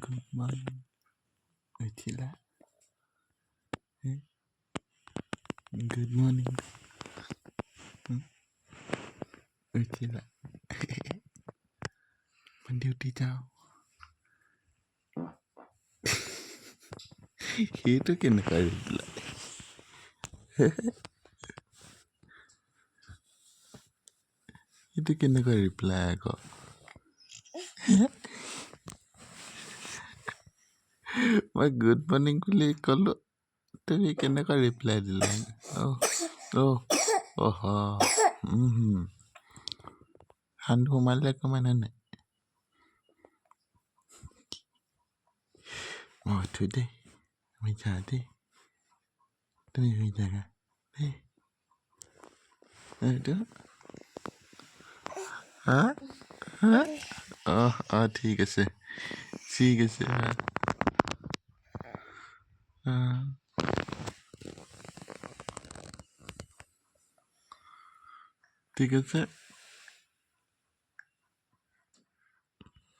Good morning. উঠিলা? Good morning. উঠিলা? Duty যাওঁ। সেইটো কেনেকুৱা ৰিপ্লাই? সেইটো কেনেকুৱা ৰিপ্লাই আকৌ? মই গুড মৰ্ণিং বুলি ক'লো, তুমি কেনেকুৱা ৰিপ্লাই দিলা? সান্ধু সোমালে অকণমান নাই। মই উঠো দেই, আমি যাওঁ দেই, তুমি শুই থাকা দেই। ঠিক আছে, ঠিক আছে। ঠিক আছে।